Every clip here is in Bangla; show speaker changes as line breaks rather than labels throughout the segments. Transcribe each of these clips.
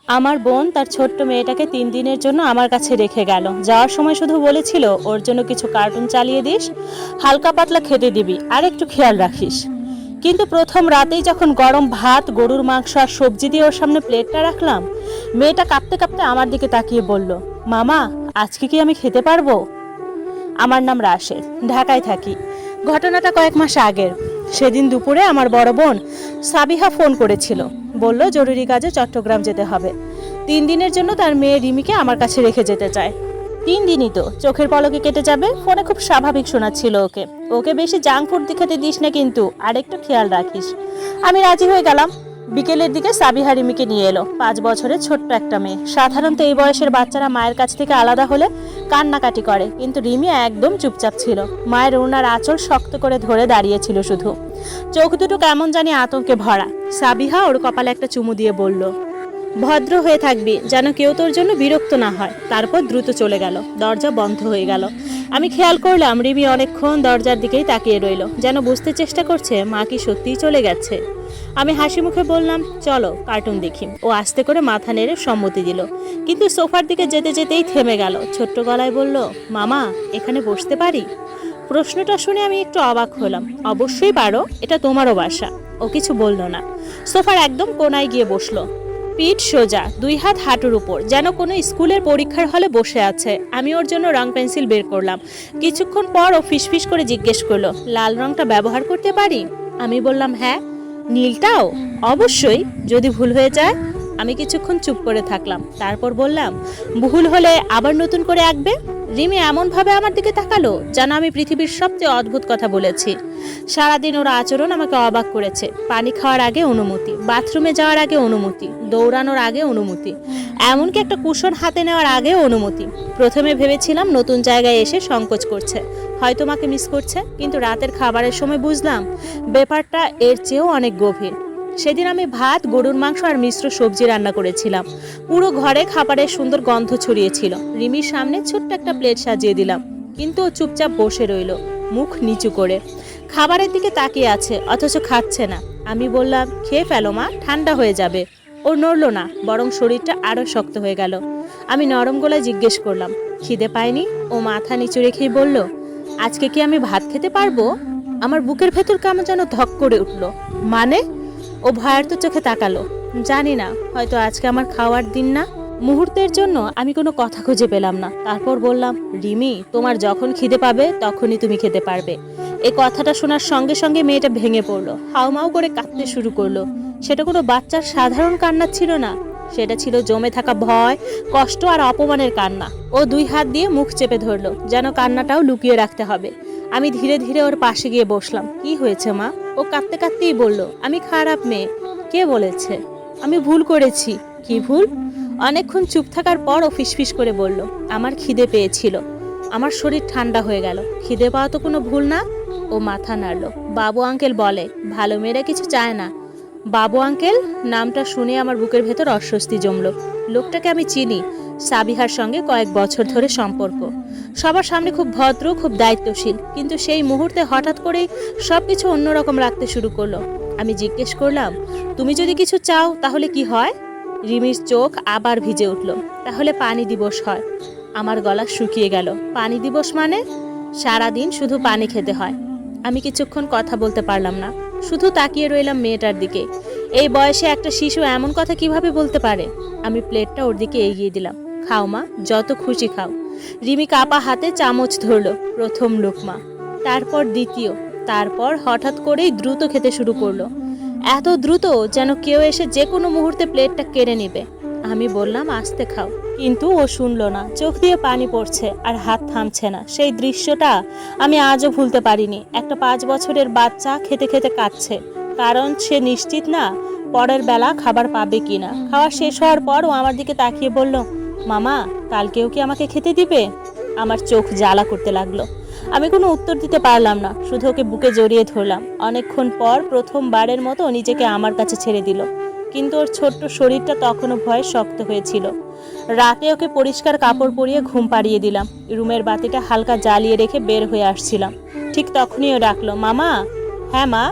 আমার বোন তার ছোট্ট মেয়েটাকে 3 দিনের জন্য আমার কাছে রেখে গেল। যাওয়ার সময় শুধু বলেছিল ওর জন্য কিছু কার্টুন চালিয়ে দিস, হালকা পাতলা খেতে দিবি আর একটু খেয়াল রাখিস। কিন্তু প্রথম রাতেই যখন গরম ভাত, গরুর মাংস আর সবজি দিয়ে ওর সামনে প্লেটটা রাখলাম, মেয়েটা কাঁপতে কাঁপতে আমার দিকে তাকিয়ে বলল, মামা আজকে কি আমি খেতে পারবো? আমার নাম রাশেদ, ঢাকায় থাকি। ঘটনাটা কয়েক মাস আগের। সেদিন দুপুরে আমার বড় বোন সাবিহা ফোন করেছিল, বলল জরুরি কাজে চট্টগ্রাম যেতে হবে। 3 দিনের জন্য তার মেয়ে রিমিকে আমার কাছে রেখে যেতে চায়। 3 দিনই তো, চোখের পলকে কেটে যাবে। ফোনে খুব স্বাভাবিক শোনাচ্ছিল ওকে। ওকে বেশি জাঙ্ক ফুড খেতে দিস না কিন্তু, আর একটু খেয়াল রাখিস। আমি রাজি হয়ে গেলাম। বিকেলের দিকে সাবিহা রিমিকে নিয়ে এলো। 5 বছরের ছোট্ট একটা মেয়ে। সাধারণত এই বয়সের বাচ্চারা মায়ের কাছ থেকে আলাদা হলে কান্নাকাটি করে, কিন্তু রিমি একদম চুপচাপ ছিল। মায়ের ওনার আঁচল শক্ত করে ধরে দাঁড়িয়েছিল শুধু। চোখ দুটো কেমন জানি আতঙ্কে ভরা। সাবিহা ওর কপালে একটা চুমু দিয়ে বলল, ভদ্র হয়ে থাকবি, যেন কেউ তোর জন্য বিরক্ত না হয়। তারপর দ্রুত চলে গেল। দরজা বন্ধ হয়ে গেল। আমি খেয়াল করলাম রিমি অনেকক্ষণ দরজার দিকেই তাকিয়ে রইল, যেন বুঝতে চেষ্টা করছে মা কি সত্যিই চলে গেছে। আমি হাসি মুখে বললাম, চলো কার্টুন দেখি। ও আস্তে করে মাথা নেড়ে সম্মতি দিল, কিন্তু সোফার দিকে যেতে যেতেই থেমে গেল। ছোট্ট গলায় বলল, মামা এখানে বসতে পারি? প্রশ্নটা শুনে আমি একটু অবাক হলাম। অবশ্যই পারো, এটা তোমারও বাসা। ও কিছু বলল না। সোফার একদম কোনায় গিয়ে বসলো, পিঠ সোজা, 2 হাত হাঁটুর উপর, যেন কোনো স্কুলের পরীক্ষার হলে বসে আছে। আমি ওর জন্য রং পেন্সিল বের করলাম। কিছুক্ষণ পর ও ফিসফিস করে জিজ্ঞেস করলো, লাল রংটা ব্যবহার করতে পারি? আমি বললাম, হ্যাঁ। নীলটাও? অবশ্যই, যদি ভুল হয়ে যায়। আমি কিছুক্ষণ চুপ করে থাকলাম, তারপর বললাম, ভুল হলে আবার নতুন করে আঁকবে? রিমি এমনভাবে আমার দিকে তাকালো যেন আমি পৃথিবীর সবচেয়ে অদ্ভুত কথা বলেছি। সারাদিন ওর আচরণ আমাকে অবাক করেছে। পানি খাওয়ার আগে অনুমতি, বাথরুমে যাওয়ার আগে অনুমতি, দৌড়ানোর আগে অনুমতি, এমনকি একটা কুশন হাতে নেওয়ার আগে অনুমতি। প্রথমে ভেবেছিলাম নতুন জায়গায় এসে সংকোচ করছে, হয়তো মাকে মিস করছে, কিন্তু রাতের খাবারের সময় বুঝলাম ব্যাপারটা এর চেয়েও অনেক গভীর। সেদিন আমি ভাত, গরুর মাংস আর মিশ্র সবজি রান্না করেছিলাম। পুরো ঘরে খাবারের সুন্দর গন্ধ ছড়িয়েছিল। রিমির সামনে ছোট্ট একটা প্লেট সাজিয়ে দিলাম, কিন্তু ও চুপচাপ বসে রইল, মুখ নিচু করে। খাবারের দিকে তাকিয়ে আছে, অথচ খাচ্ছে না। আমি বললাম, খেয়ে ফেলো মা, ঠান্ডা হয়ে যাবে। ও নড়ল না, বরং শরীরটা আরো শক্ত হয়ে গেল। আমি নরম গলায় জিজ্ঞেস করলাম, খিদে পাইনি? ও মাথা নিচু রেখেই বলল, আজকে কি আমি ভাত খেতে পারবো? আমার বুকের ভেতর কেমন যেন ধক করে উঠল। মানে? ও ভয়ার্ত চোখে তাকালো। জানি না, হয়তো আজকে আমার খাওয়ার দিন না। মুহূর্তের জন্য আমি কোনো কথা খুঁজে পেলাম না। তারপর বললাম, রিমি, তোমার যখন খিদে পাবে তখনই তুমি খেতে পারবে। এই কথাটা শোনার সঙ্গে সঙ্গে মেয়েটা ভেঙে পড়লো, হাউমাউ করে কাঁদতে শুরু করলো। সেটা কোনো বাচ্চার সাধারণ কান্না ছিল না, সেটা ছিল জমে থাকা ভয়, কষ্ট আর অপমানের কান্না। ও 2 হাত দিয়ে মুখ চেপে ধরলো, যেন কান্নাটাও লুকিয়ে রাখতে হবে। আমি ধীরে ধীরে ওর পাশে গিয়ে বসলাম। কি হয়েছে মা? ও কাঁদতে কাঁদতেই বলল, আমি খারাপ মেয়ে। কে বলেছে? আমি ভুল করেছি। কি ভুল? অনেকক্ষণ চুপ থাকার পর ও ফিসফিস করে বলল, আমার খিদে পেয়েছিল। আমার শরীর ঠান্ডা হয়ে গেল। খিদে পাওয়া তো কোনো ভুল না। ও মাথা নাড়ল। বাবু আঙ্কেল বলে, ভালো মেয়েরা কিছু চায় না। বাবু আঙ্কেল নামটা শুনে আমার বুকের ভেতর অস্বস্তি জমলো। লোকটাকে আমি চিনি, সাবিহার সঙ্গে কয়েক বছর ধরে সম্পর্ক। সবার সামনে খুব ভদ্র, খুব দায়িত্বশীল, কিন্তু সেই মুহূর্তে হঠাৎ করেই সবকিছু অন্যরকম লাগতে শুরু করলো। আমি জিজ্ঞেস করলাম, তুমি যদি কিছু চাও তাহলে কি হয়? রিমির চোখ আবার ভিজে উঠল। তাহলে পানি দিবস হয়। আমার গলা শুকিয়ে গেল। পানি দিবস মানে? সারাদিন শুধু পানি খেতে হয়। আমি কিছুক্ষণ কথা বলতে পারলাম না, শুধু তাকিয়ে রইলাম মেয়েটার দিকে। এই বয়সে একটা শিশু এমন কথা কিভাবে বলতে পারে? আমি প্লেটটা ওর দিকে এগিয়ে দিলাম। খাও মা, যত খুশি খাও। রিমি কাপা হাতে চামচ ধরল। প্রথম লোকমা, তারপর দ্বিতীয়, তারপর হঠাৎ করেই দ্রুত খেতে শুরু করলো। এত দ্রুত যেন কেউ এসে যে কোনো মুহূর্তে প্লেটটা কেড়ে নেবে। আমি বললাম, আস্তে খাও, কিন্তু ও শুনলো না। চোখ দিয়ে পানি পড়ছে আর হাত থামছে না। সেই দৃশ্যটা আমি আজও ভুলতে পারিনি। একটা 5 বছরের বাচ্চা খেতে খেতে কাঁদছে, কারণ সে নিশ্চিত না পরের বেলা খাবার পাবে কিনা। খাওয়া শেষ হওয়ার পর ও আমার দিকে তাকিয়ে বলল, মামা কালকেও কি আমাকে খেতে দিবে? আমার চোখ জ্বালা করতে লাগলো। আমি কোনো উত্তর দিতে পারলাম না, শুধু ওকে বুকে জড়িয়ে ধরলাম। অনেকক্ষণ পর প্রথমবারের মতো নিজেকে আমার কাছে ছেড়ে দিল, কিন্তু ওর ছোট্ট শরীরটা তখনও ভয়ে শক্ত হয়েছিল। রাতে ওকে পরিষ্কার কাপড় পরিয়ে ঘুম পাড়িয়ে দিলাম। রুমের বাতিটা হালকা জ্বালিয়ে রেখে বের হয়ে আসছিলাম। ঠিক তখনই ও ডাকলো, মামা। হ্যাঁ মা।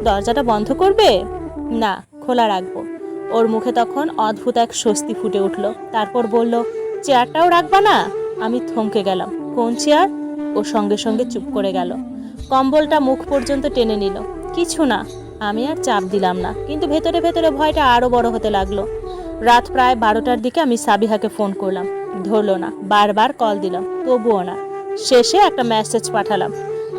দরজাটা বন্ধ করবে? না, খোলা রাখবো। ও ওর মুখে তখন অদ্ভুত এক স্বস্তি ফুটে উঠল। তারপর বলল, চেয়ারটাও রাখবা না? আমি থমকে গেলাম। কোন চেয়ার? ও সঙ্গে সঙ্গে চুপ করে গেল। কম্বলটা মুখ পর্যন্ত টেনে নিল। কিছু না। আমি আর চাপ দিলাম না, কিন্তু ভেতরে ভেতরে ভয়টা আরো বড় হতে লাগলো। রাত প্রায় 12টার দিকে আমি সাবিহাকে ফোন করলাম, ধরলো না। বারবার কল দিলাম, তবুও না। শেষে একটা মেসেজ পাঠালাম,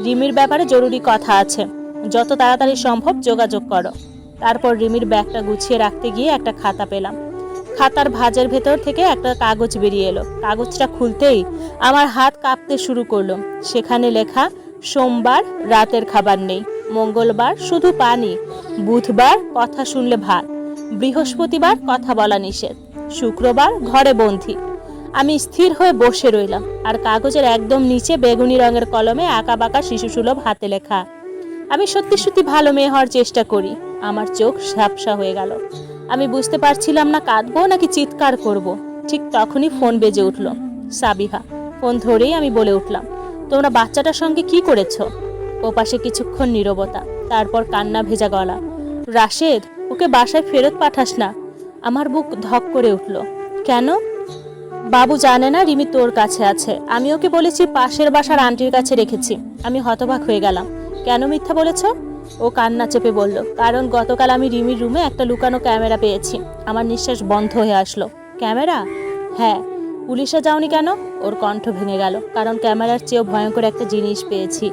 রিমির ব্যাপারে জরুরি কথা আছে, যত তাড়াতাড়ি সম্ভব যোগাযোগ করো। তারপর রিমির ব্যাগটা গুছিয়ে রাখতে গিয়ে একটা খাতা পেলাম। খাতার ভাঁজের ভেতর থেকে একটা কাগজ বেরিয়ে এলো। কাগজটা খুলতেই আমার হাত কাঁপতে শুরু করলো। সেখানে লেখা, সোমবার রাতের খাবার নেই, মঙ্গলবার শুধু পানি, বুধবার কথা শুনলে ভাত, বৃহস্পতিবার কথা বলা নিষেধ, শুক্রবার ঘরে বন্ধি। আমি স্থির হয়ে বসে রইলাম, আর কাগজের একদম নিচে বেগুনি রঙের কলমে আঁকা বাঁকা শিশুসুলভ হাতে লেখা। আমি সত্যি সত্যি ভালো মেয়ে হওয়ার চেষ্টা করি। আমার চোখ ঝাপসা হয়ে গেল। আমি বুঝতে পারছিলাম না কাঁদবো নাকি চিৎকার করব। ঠিক তখনই ফোন বেজে উঠল। সাবিহা। ফোন ধরেই আমি বলে উঠলাম, তোমরা বাচ্চাটার সঙ্গে কি করেছো? ওপাশে কিছুক্ষণ নীরবতা, তারপর কান্না ভেজা গলা, রাশেদ, ওকে বাসায় ফেরত পাঠাস না। আমার বুক ধক করে উঠল। কেন? বাবু জানে না রিমি তোর কাছে আছে। আমি ওকে বলেছি পাশের বাসার আন্টির কাছে রেখেছি। আমি হতবাক হয়ে গেলাম। কেন মিথ্যা বলেছ? ও কান্না চেপে বলল, কারণ গতকাল আমি রিমির রুমে একটা লুকানো ক্যামেরা পেয়েছি। আমার নিঃশ্বাস বন্ধ হয়ে আসলো। ক্যামেরা? হ্যাঁ। পুলিশে যাওনি কেন? ওর কণ্ঠ ভেঙে গেল। কারণ ক্যামেরার চেয়েও ভয়ঙ্কর একটা জিনিস পেয়েছি।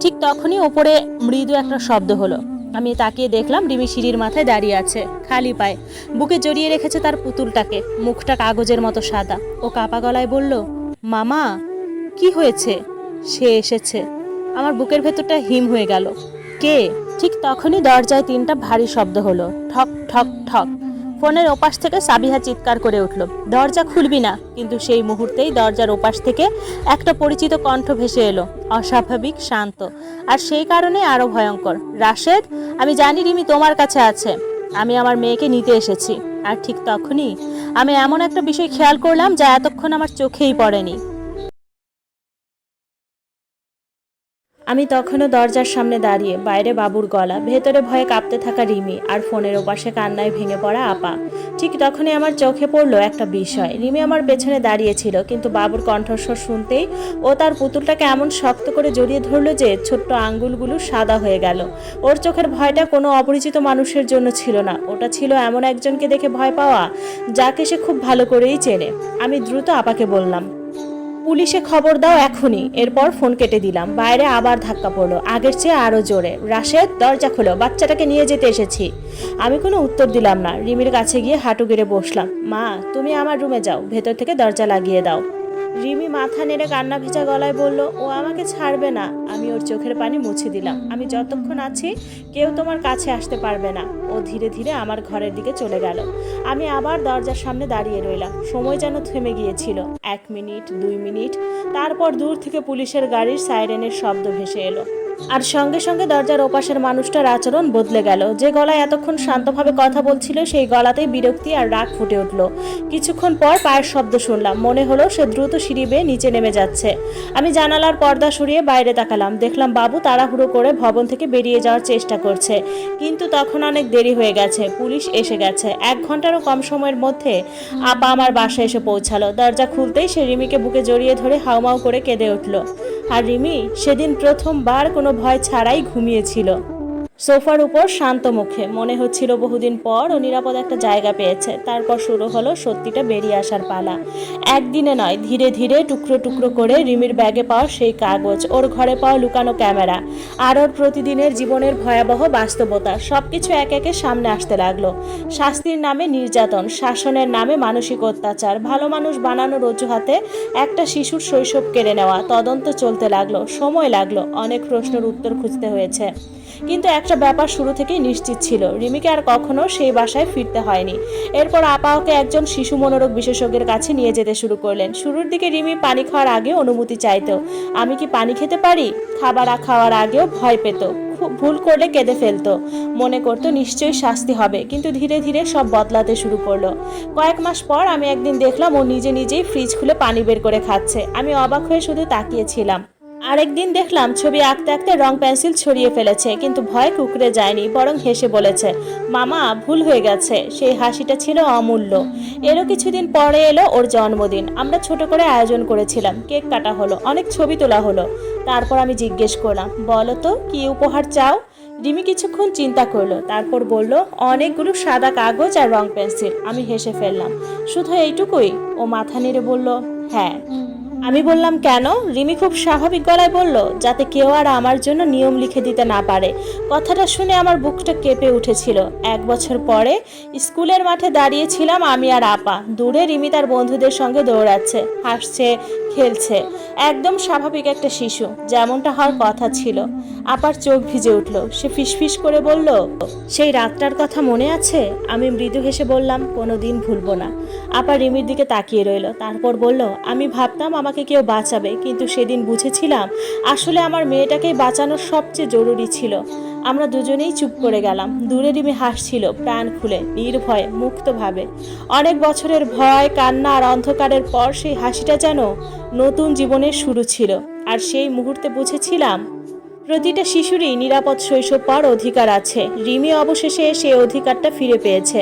ঠিক তখনই ওপরে মৃদু একটা শব্দ হলো। আমি তাকিয়ে দেখলাম রিমি সিঁড়ির মাথায় দাঁড়িয়ে আছে, খালি পায়ে, বুকে জড়িয়ে রেখেছে তার পুতুলটাকে, মুখটা কাগজের মতো সাদা। ও কাপা গলায় বলল, মামা। কি হয়েছে? সে এসেছে। আমার বুকের ভেতরটা হিম হয়ে গেল। কে? ঠিক তখনই দরজায় 3টা ভারী শব্দ হলো, ঠক ঠক ঠক। ফোনের ওপাশ থেকে সাবিহা চিৎকার করে উঠল, দরজা খুলবি না। কিন্তু সেই মুহূর্তেই দরজার ওপাশ থেকে একটা পরিচিত কণ্ঠ ভেসে এলো, অস্বাভাবিক শান্ত, আর সেই কারণে আরো ভয়ঙ্কর। রাশেদ, আমি জানি রিমি তোমার কাছে আছে। আমি আমার মেয়েকে নিতে এসেছি। আর ঠিক তখনই আমি এমন একটা বিষয় খেয়াল করলাম যা এতক্ষণ আমার চোখেই পড়েনি। আমি তখনও দরজার সামনে দাঁড়িয়ে, বাইরে বাবুর গলা, ভেতরে ভয়ে কাঁপতে থাকা রিমি, আর ফোনের ওপাশে কান্নায় ভেঙে পড়া আপা। ঠিক তখনই আমার চোখে পড়লো একটা বিষয়। রিমি আমার পেছনে দাঁড়িয়েছিল, কিন্তু বাবুর কণ্ঠস্বর শুনতেই ও তার পুতুলটাকে এমন শক্ত করে জড়িয়ে ধরলো যে ছোট্ট আঙ্গুলগুলো সাদা হয়ে গেল। ওর চোখের ভয়টা কোনো অপরিচিত মানুষের জন্য ছিল না, ওটা ছিল এমন একজনকে দেখে ভয় পাওয়া যাকে সে খুব ভালো করেই চেনে। আমি দ্রুত আপাকে বললাম, পুলিশে খবর দাও এখনই। এরপর ফোন কেটে দিলাম। বাইরে আবার ধাক্কা পড়লো, আগের চেয়ে আরো জোরে। রাশেদ, দরজা খোলো, বাচ্চাটাকে নিয়ে যেতে এসেছি। আমি কোনো উত্তর দিলাম না। রিমির কাছে গিয়ে হাঁটু গেড়ে বসলাম। মা, তুমি আমার রুমে যাও, ভেতর থেকে দরজা লাগিয়ে দাও। রিমি মাথা নেড়ে কান্না ভেজা গলায় বলল, ও আমাকে ছাড়বে না। আমি ওর চোখের পানি মুছে দিলাম। আমি যতক্ষণ আছি কেউ তোমার কাছে আসতে পারবে না। ও ধীরে ধীরে আমার ঘরের দিকে চলে গেল। আমি আবার দরজার সামনে দাঁড়িয়ে রইলাম। সময় যেন থেমে গিয়েছিল। 1 মিনিট, 2 মিনিট, তারপর দূর থেকে পুলিশের গাড়ির সাইরেনের শব্দ ভেসে এলো। আর সঙ্গে সঙ্গে দরজার ওপাশের মানুষটার আচরণ বদলে গেল। যে গলায় এতক্ষণ শান্তভাবে কথা বলছিল, সেই গলাতেই বিরক্তি আর রাগ ফুটে উঠল। কিছুক্ষণ পর পায়ের শব্দ শুনলাম। মনে হলো সে দ্রুত সিঁড়ি বেয়ে নিচে নেমে যাচ্ছে। আমি জানালার পর্দা সরিয়ে বাইরে তাকালাম। দেখলাম বাবু তাড়াহুড়ো করে ভবন থেকে বেরিয়ে যাওয়ার চেষ্টা করছে, কিন্তু তখন অনেক দেরি হয়ে গেছে। পুলিশ এসে গেছে। 1 ঘন্টারও কম সময়ের মধ্যে আপা আমার বাসায় এসে পৌঁছালো। দরজা খুলতেই সে রিমিকে বুকে জড়িয়ে ধরে হাউমাউ করে কেঁদে উঠল। আর রিমি সেদিন প্রথমবার কোনো ভয় ছাড়াই ঘুমিয়েছিল সোফার উপর, শান্ত মুখে। মনে হচ্ছিল বহুদিন পর ও নিরাপদ একটা জায়গা পেয়েছে। তারপর শুরু হলো সত্যিটা বেরিয়ে আসার পালা। একদিনে নয়, ধীরে ধীরে টুকরো টুকরো করে রিমির ব্যাগে পাওয়া সেই কাগজ, ওর ঘরে পাওয়া লুকানো ক্যামেরা, আর ওর প্রতিদিনের জীবনের ভয়াবহ বাস্তবতা, সবকিছু এক একে সামনে আসতে লাগলো। শাস্তির নামে নির্যাতন, শাসনের নামে মানসিক অত্যাচার, ভালো মানুষ বানানোর অজুহাতে একটা শিশুর শৈশব কেড়ে নেওয়া। তদন্ত চলতে লাগলো, সময় লাগলো, অনেক প্রশ্নের উত্তর খুঁজতে হয়েছে। কিন্তু একটা ব্যাপার শুরু থেকেই নিশ্চিত ছিল, রিমিকে আর কখনো সেই বাসায় ফিরতে হয়নি। এরপর আপা ওকে একজন শিশু মনোরোগ বিশেষজ্ঞের কাছে নিয়ে যেতে শুরু করলেন। শুরুর দিকে রিমি পানি খাওয়ার আগে অনুমতি চাইতো। আমি কি পানি খেতে পারি? খাবার খাওয়ার আগেও ভয় পেত, ভুল করলে কেঁদে ফেলতো, মনে করতো নিশ্চয়ই শাস্তি হবে। কিন্তু ধীরে ধীরে সব বদলাতে শুরু করলো। কয়েক মাস পর আমি একদিন দেখলাম ও নিজে নিজেই ফ্রিজ খুলে পানি বের করে খাচ্ছে। আমি অবাক হয়ে শুধু তাকিয়েছিলাম। আরেকদিন দেখলাম ছবি আঁকতে আঁকতে রং পেন্সিল ছড়িয়ে ফেলেছে, কিন্তু ভয় কুঁকড়ে যায়নি, বরং হেসে বলেছে, মামা ভুল হয়ে গেছে। সেই হাসিটা ছিল অমূল্য। এরও কিছুদিন পরে এলো ওর জন্মদিন। আমরা ছোট করে আয়োজন করেছিলাম, কেক কাটা হলো, অনেক ছবি তোলা হলো। তারপর আমি জিজ্ঞেস করলাম, বলো তো কি উপহার চাও? রিমি কিছুক্ষণ চিন্তা করলো, তারপর বলল, অনেকগুলো সাদা কাগজ আর রং পেন্সিল। আমি হেসে ফেললাম, শুধু এইটুকুই? ও মাথা নেড়ে বলল, হ্যাঁ। আমি বললাম, কেন? রিমি খুব স্বাভাবিক গলায় বলল, যাতে কেউ আর আমার জন্য নিয়ম লিখে দিতে না পারে। কথাটা শুনে আমার বুকটা কেঁপে উঠেছিল। 1 বছর পরে স্কুলের মাঠে দাঁড়িয়েছিলাম আমি আর আপা। দূরে রিমি তার বন্ধুদের সঙ্গে দৌড়াচ্ছে, হাসছে, খেলছে, একদম স্বাভাবিক একটা শিশু, যেমনটা হওয়ার কথা ছিল। আপার চোখ ভিজে উঠল। সে ফিসফিস করে বলল, সেই রাতটার কথা মনে আছে? আমি মৃদু হেসে বললাম, কোনোদিন ভুলবো না। আপা রিমির দিকে তাকিয়ে রইল, তারপর বলল, আমি ভাবতাম আমাকে কেউ বাঁচাবে, কিন্তু সেদিন বুঝেছিলাম আসলে আমার মেয়েটাকেই বাঁচানো সবচেয়ে জরুরি ছিল। আমরা দুজনেই চুপ করে গেলাম। দূরে রিমি হাসছিল, প্রাণ খুলে, নির্ভয়ে, মুক্তভাবে। অনেক বছরের ভয়, কান্না আর অন্ধকারের পর সেই হাসিটা যেন নতুন জীবনের শুরু ছিল। আর সেই মুহূর্তে বুঝেছিলাম প্রতিটা শিশুরই নিরাপদ শৈশব পাওয়ার অধিকার আছে। রিমি অবশেষে সেই অধিকারটা ফিরে পেয়েছে।